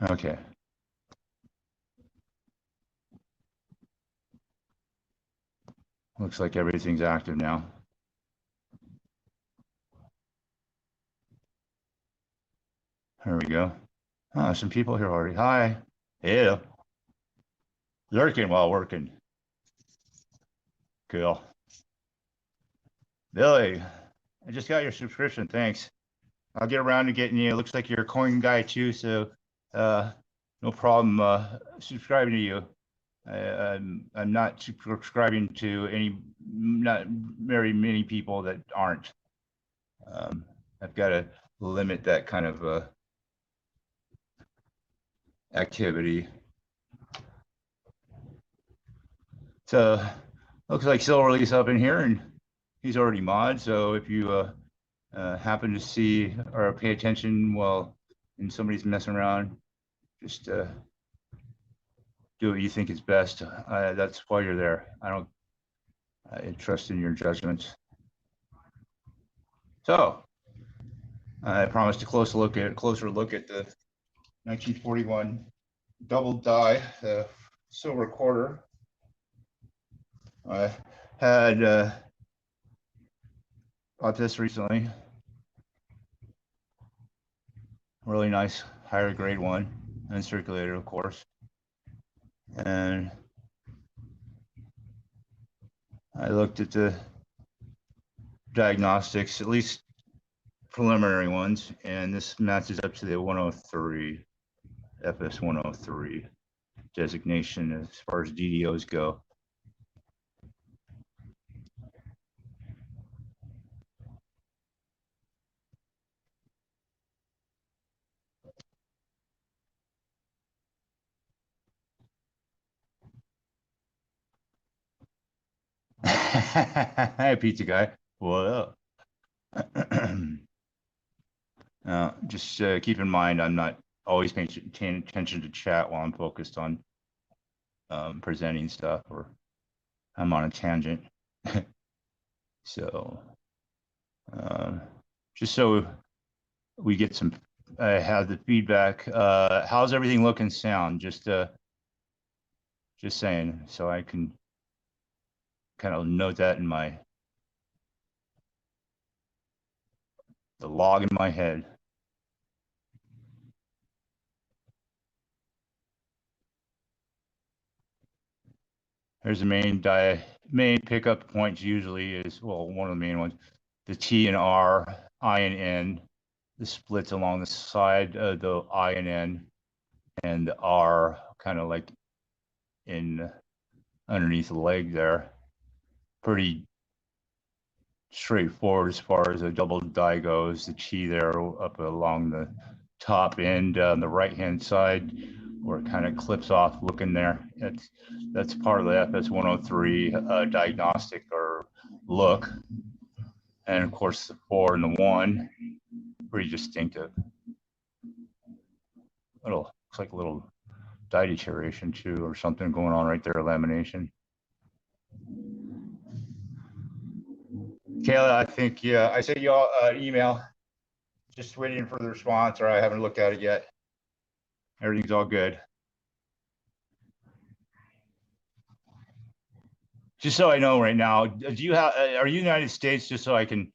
Okay. Looks like everything's active now. There we go. Oh, some people here already. Hi. Yeah. Lurking while working. Cool. Billy, I just got your subscription. Thanks. I'll get around to getting you. It looks like you're a coin guy too, so no problem subscribing to you. I'm not subscribing to not very many people that aren't. I've got to limit that kind of activity. So looks like Silverleaf's up in here, and he's already mod. So if you happen to see or pay attention while somebody's messing around, just do what you think is best. That's why you're there. I trust in your judgments. So I promised a closer look at the 1941 double die silver quarter. I had bought this recently. Really nice, higher grade one, uncirculated, of course. And I looked at the diagnostics, at least preliminary ones, and this matches up to the 103, FS-103 designation as far as DDOs go. Hi, pizza guy. What up? Just keep in mind, I'm not always paying attention to chat while I'm focused on presenting stuff, or I'm on a tangent. So just so we get some, have the feedback. How's everything look and sound? Just saying, so I can kind of note that in the log in my head. There's the main pickup points usually is, well, one of the main ones, the T and R, I and N, the splits along the side of the I and N, and the R kind of like underneath the leg there. Pretty straightforward as far as a double die goes. The T there up along the top end on the right hand side, where it kind of clips off looking there. That's part of the FS-103 diagnostic or look. And of course the 4 and the 1, pretty distinctive. Looks like a little die deterioration too, or something going on right there, lamination. Kayla, I think, yeah, I sent you all an email, just waiting for the response, or I haven't looked at it yet. Everything's all good. Just so I know right now, do you have, are you United States, just so I can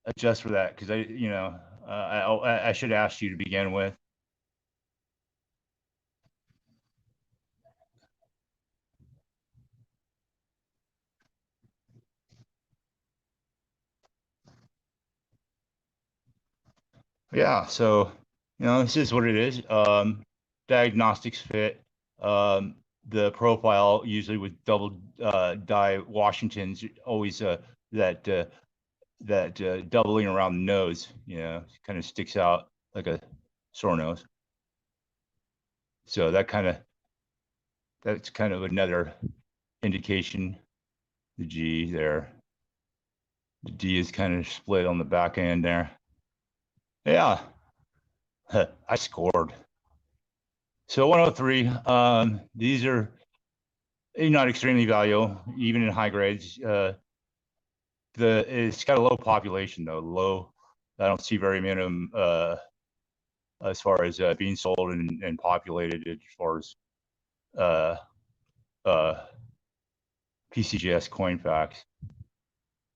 adjust for that? Because I should ask you to begin with. Yeah, so this is what it is. Diagnostics fit. The profile usually with double die Washingtons always that doubling around the nose, kind of sticks out like a sore nose. So that's kind of another indication. The G there, the D is kind of split on the back end there. Yeah, I scored. So 103, these are not extremely valuable, even in high grades. It's got a low population though, low. I don't see very many as far as being sold and populated as far as PCGS coin facts.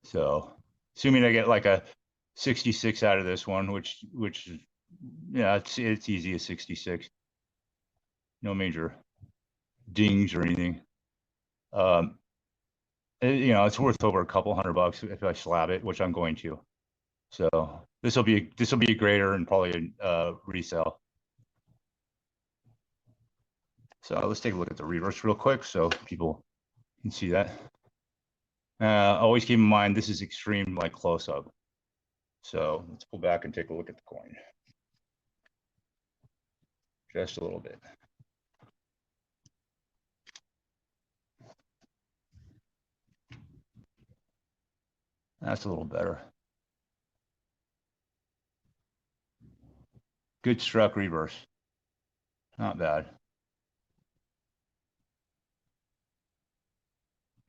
So assuming I get like a 66 out of this one, which yeah, it's easy as 66. No major dings or anything. You know, it's worth over a couple $100 if I slab it, which I'm going to. So this will be a grader and probably a resale. So let's take a look at the reverse real quick so people can see that. Always keep in mind this is extreme like close up. So let's pull back and take a look at the coin. Just a little bit. That's a little better. Good struck reverse. Not bad.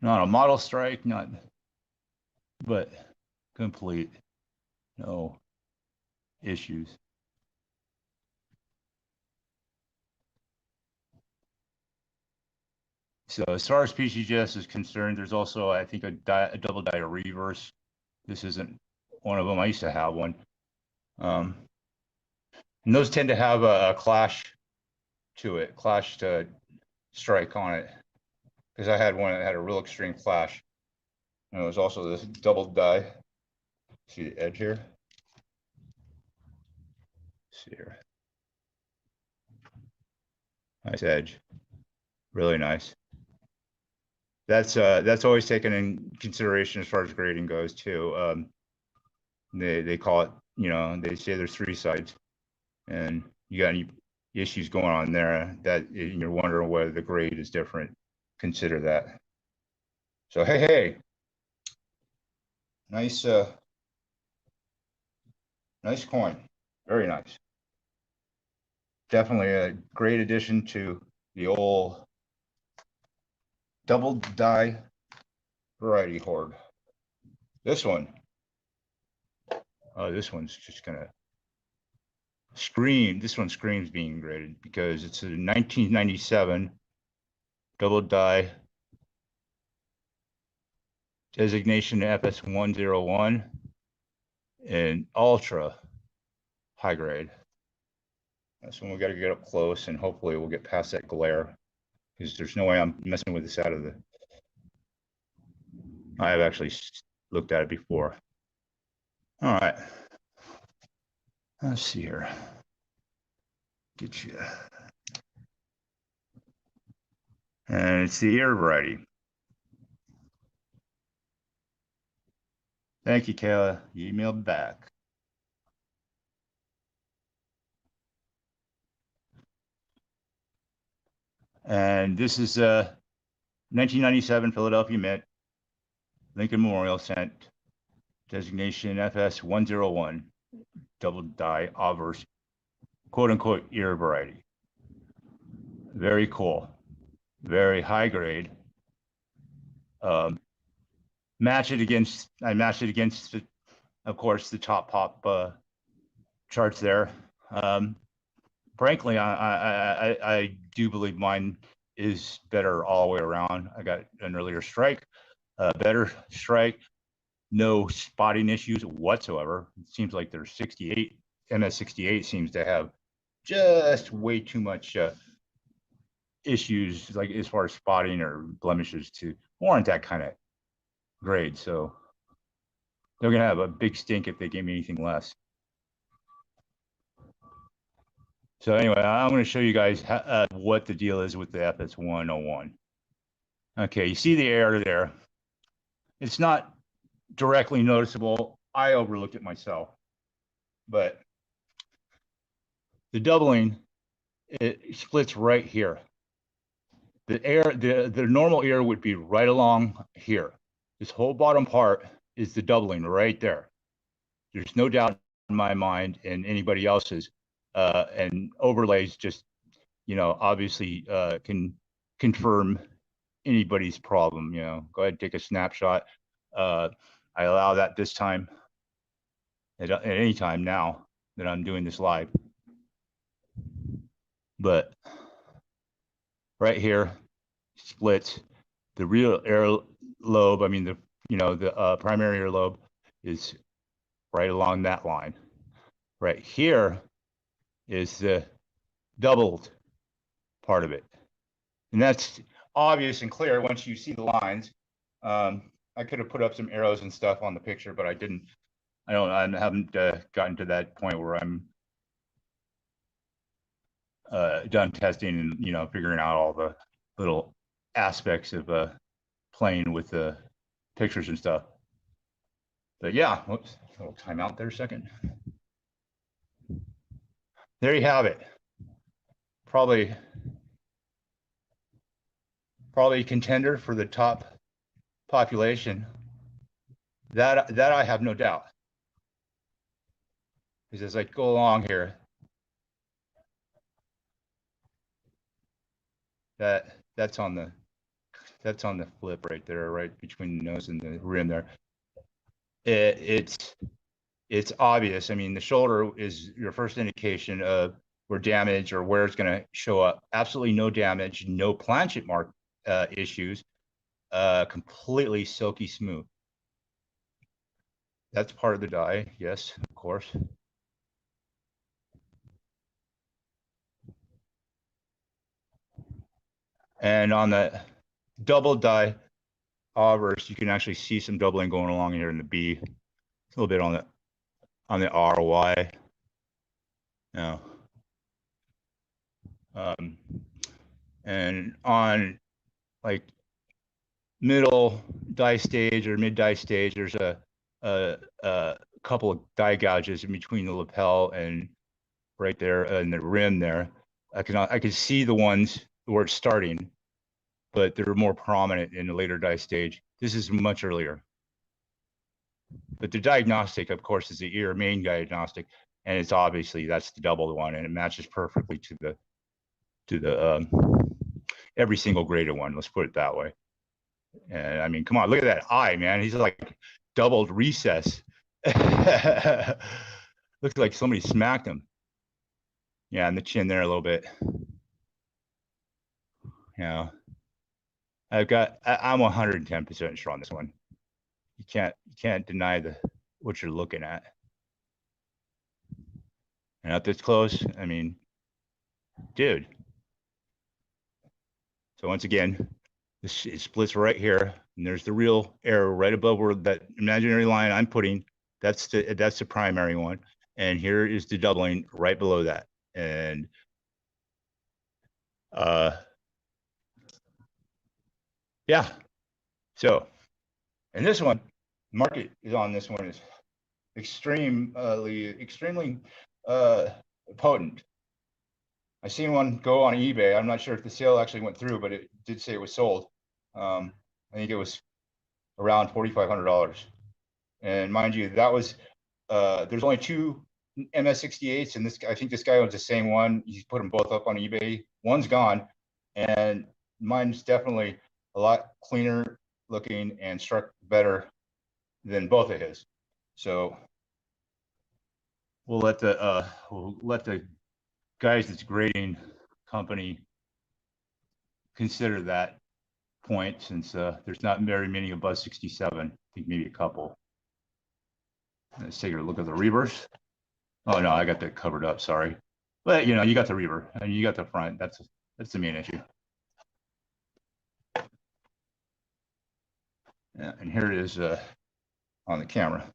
Not a model strike, but complete. No issues. So as far as PCGS is concerned, there's also, I think, a double die reverse. This isn't one of them. I used to have one. And those tend to have a clash to it, clash to strike on it. Because I had one that had a real extreme clash. And it was also this double die. See the edge here? See here. Nice edge. Really nice. That's always taken in consideration as far as grading goes too. They call it, you know, they say there's 3 sides, and you got any issues going on there that you're wondering whether the grade is different, consider that. So hey, nice nice coin, very nice. Definitely a great addition to the old double die variety hoard. This one, this one's just gonna scream. This one screams being graded because it's a 1997 double die designation FS-101 and ultra high grade. That's when we got to get up close, and hopefully we'll get past that glare, because there's no way I'm messing with this out of the. I have actually looked at it before. All right. Let's see here. Get you. And it's the ear variety. Thank you, Kayla. You emailed back. And this is 1997 Philadelphia Mint, Lincoln Memorial Cent, designation FS-101, double die obverse, quote unquote ear variety. Very cool, very high grade. I matched it against, the, of course, the top pop charts there. Frankly, I do believe mine is better all the way around. I got an earlier strike, better strike, no spotting issues whatsoever. It seems like there's 68, MS68 seems to have just way too much issues, like as far as spotting or blemishes to warrant that kind of grade. So they're gonna have a big stink if they give me anything less. So anyway, I'm going to show you guys what the deal is with the FS-101. Okay, you see the error there. It's not directly noticeable. I overlooked it myself. But the doubling, it splits right here. The normal ear would be right along here. This whole bottom part is the doubling right there. There's no doubt in my mind and anybody else's. And overlays just, you know, obviously can confirm anybody's problem. You know, go ahead and take a snapshot. I allow that this time, at any time now that I'm doing this live. But right here splits the real air lobe. I mean, the primary air lobe is right along that line. Right here is the doubled part of it. And that's obvious and clear once you see the lines. I could have put up some arrows and stuff on the picture, but I didn't. I haven't gotten to that point where I'm done testing and figuring out all the little aspects of playing with the pictures and stuff. But yeah, whoops, a little time out there a second. There you have it. Probably contender for the top population. That I have no doubt. Because as I go along here, that's on the flip right there, right between the nose and the rim there. It's obvious. I mean, the shoulder is your first indication of where damage or where it's going to show up. Absolutely no damage, no planchet mark issues. Completely silky smooth. That's part of the die, yes, of course. And on the double die obverse, you can actually see some doubling going along here in the B. A little bit on the RY. Now, and on like middle die stage or mid die stage, there's a couple of die gouges in between the lapel and right there and the rim there. I can see the ones where it's starting, but they're more prominent in the later die stage. This is much earlier. But the diagnostic, of course, is the ear main diagnostic, and it's obviously that's the double one, and it matches perfectly to the every single graded one. Let's put it that way. And I mean, come on, look at that eye, man. He's like doubled recess. Looks like somebody smacked him. Yeah, and the chin there a little bit. Yeah, I'm 110% sure on this one. You can't deny what you're looking at. And up this close, I mean, dude. So once again, it splits right here, and there's the real arrow right above where that imaginary line I'm putting. That's the primary one, and here is the doubling right below that. And yeah, so and this one, market is on this one is extremely potent. I seen one go on eBay. I'm not sure if the sale actually went through, but it did say it was sold. I think it was around $4,500. And mind you, that was there's only two MS68s, and I think this guy owns the same one. He's put them both up on eBay. One's gone, and mine's definitely a lot cleaner looking and struck better than both of his. So we'll let the guys that's grading company consider that point, since there's not very many above 67. I think maybe a couple. Let's take a look at the reverse. Oh no, I got that covered up. Sorry, but you got the reverse and you got the front. That's the main issue. Yeah, and here it is on the camera.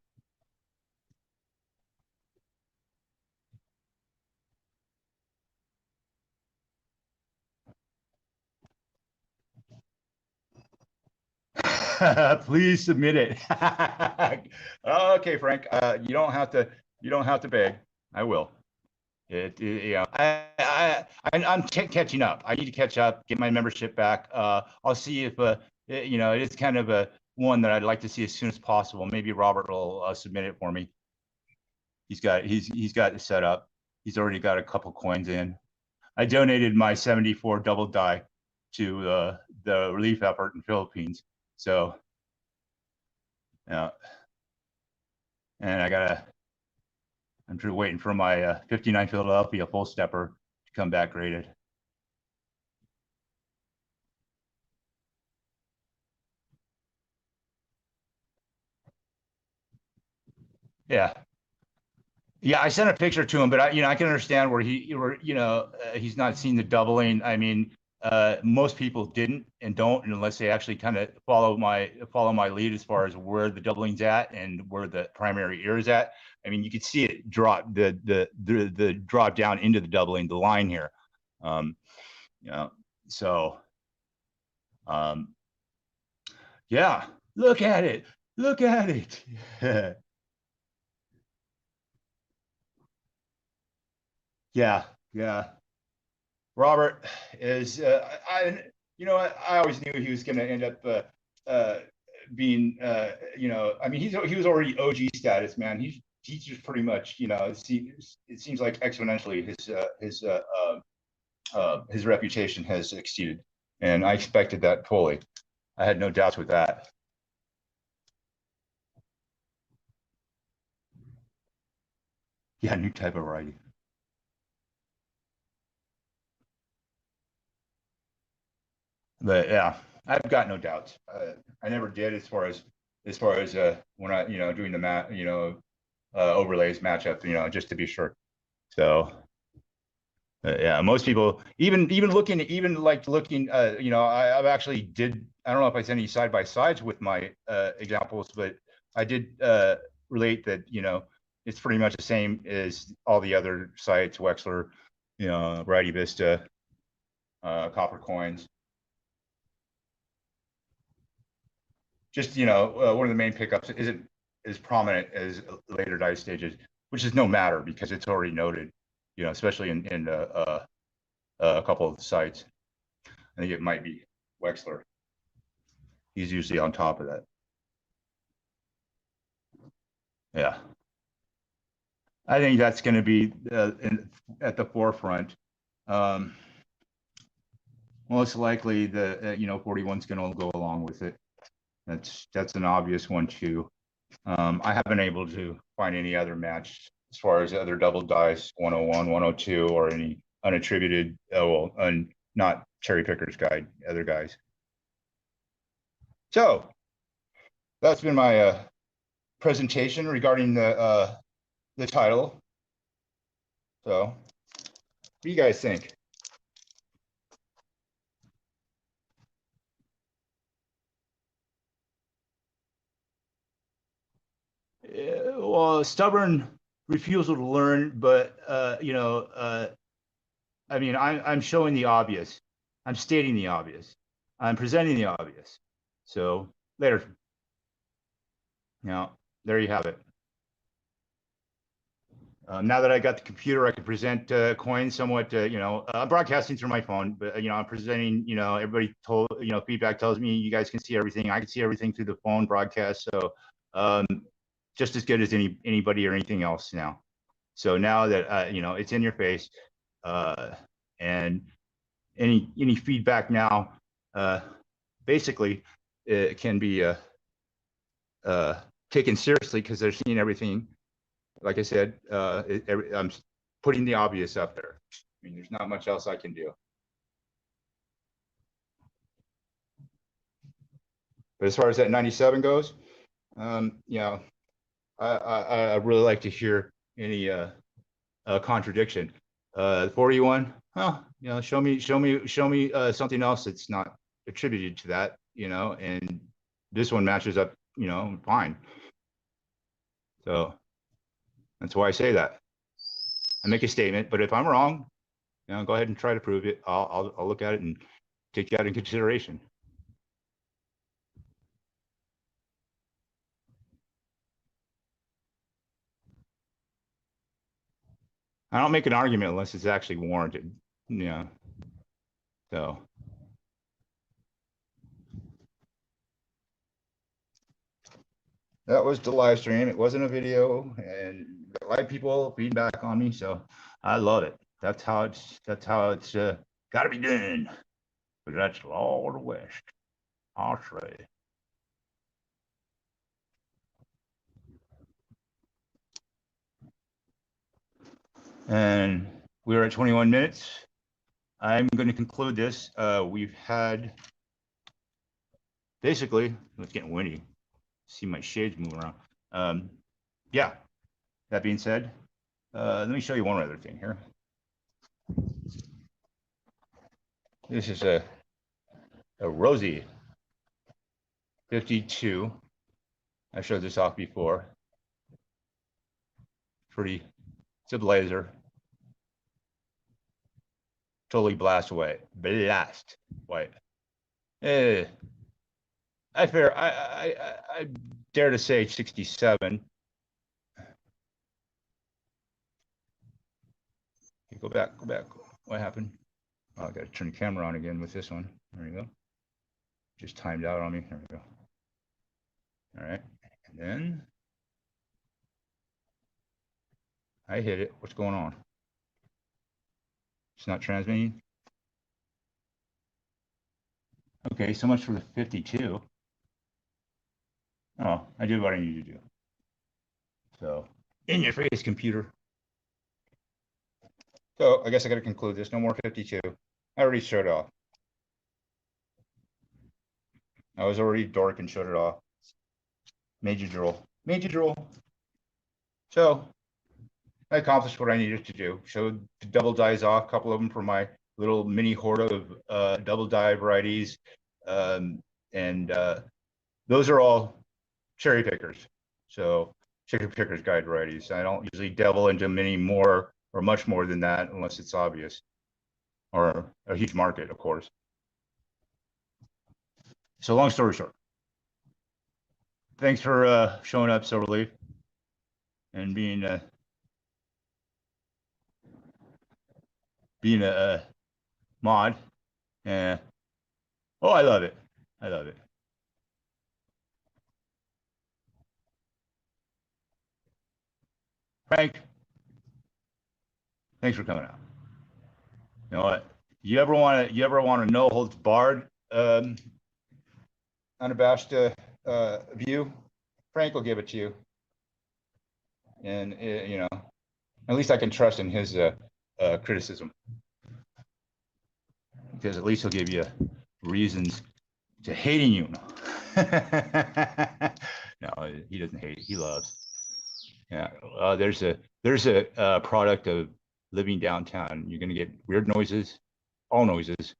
Please submit it. Okay, Frank. You don't have to beg. I will. I'm catching up. I need to catch up, get my membership back. I'll see if it's kind of a one that I'd like to see as soon as possible. Maybe Robert will submit it for me. He's got it set up. He's already got a couple coins in. I donated my 74 double die to the relief effort in Philippines. So, and I'm waiting for my 59 Philadelphia full stepper to come back graded. Yeah. Yeah, I sent a picture to him, but I can understand where he's not seen the doubling. I mean, most people didn't and don't unless they actually kind of follow my lead as far as where the doubling's at and where the primary ear is at. I mean, you could see it drop the drop down into the doubling, the line here. So yeah, look at it. Look at it. Yeah, yeah. Robert is I always knew he was going to end up being I mean he was already OG status, man. He's just pretty much it seems like exponentially his reputation has exceeded, and I expected that fully. I had no doubts with that. Yeah, new type of variety. But yeah, I've got no doubts. I never did as far as when I doing the overlays matchup, just to be sure. So yeah, most people even looking I've actually did. I don't know if I sent any side by sides with my examples, but I did relate that it's pretty much the same as all the other sites, Wexler, Variety Vista, Copper Coins. Just one of the main pickups isn't as prominent as later die stages, which is no matter because it's already noted, especially in a couple of the sites. I think it might be Wexler. He's usually on top of that. Yeah, I think that's going to be at the forefront. Most likely, the 41 is going to go along with it. That's an obvious one too. I haven't been able to find any other match as far as other double dice 101, 102, or any unattributed, not cherry pickers guide, other guys. So that's been my presentation regarding the title. So what do you guys think? Well, stubborn refusal to learn, but I mean, I'm showing the obvious. I'm stating the obvious. I'm presenting the obvious. So later. There you have it. Now that I got the computer, I can present coins somewhat. I'm broadcasting through my phone, but I'm presenting. Everybody told feedback tells me you guys can see everything. I can see everything through the phone broadcast. So just as good as anybody or anything else now. So now that it's in your face, and any feedback now, basically, it can be taken seriously because they're seeing everything. Like I said, I'm putting the obvious up there. I mean, there's not much else I can do. But as far as that 97 goes, I really like to hear any contradiction. 41, show me something else that's not attributed to that, and this one matches up, fine. So that's why I say that. I make a statement, but if I'm wrong, go ahead and try to prove it. I'll look at it and take that in consideration. I don't make an argument unless it's actually warranted. Yeah. So. That was the live stream. It wasn't a video, and a lot of people feedback on me, so I love it. That's how it's got to be done. But that's law of the West, I'll say. And we are at 21 minutes. I'm going to conclude this. We've had basically, it's getting windy. See my shades moving around. Yeah, that being said, let me show you one other thing here. This is a Rosie 52. I showed this off before. Pretty, it's a blazer. Totally blast white. I dare to say 67. Go back. What happened? Oh, I got to turn the camera on again with this one. There you go. Just timed out on me. There we go. All right. And then I hit it. What's going on? It's not transmitting. Okay, so much for the 52. Oh, I did what I needed to do. So, in your face, computer. So, I guess I got to conclude this. No more 52. I already showed it off. I was already dork and showed it off. Major drill. So, I accomplished what I needed to do. Showed the double dies off, a couple of them for my little mini hoard of double die varieties. Those are all cherry pickers. So cherry pickers guide varieties. I don't usually delve into many more or much more than that unless it's obvious or a huge market, of course. So long story short, thanks for showing up, Silverleaf, and being a mod. Oh, I love it. Frank, thanks for coming out. You know what? You ever want to no holds barred, unabashed view? Frank will give it to you, and you know, at least I can trust in his criticism, because at least he'll give you reasons to hating you. No, he doesn't hate. He loves. Yeah, there's a product of living downtown. You're gonna get weird noises, all noises.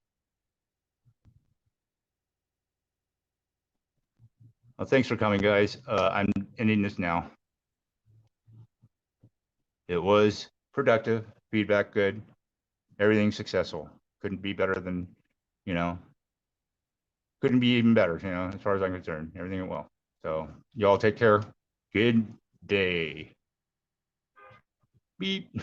Well, thanks for coming, guys. I'm ending this now. It was productive, feedback good, everything successful. Couldn't be better than, you know, couldn't be even better, you know, as far as I'm concerned. Everything went well. So y'all take care. Good day. Beep.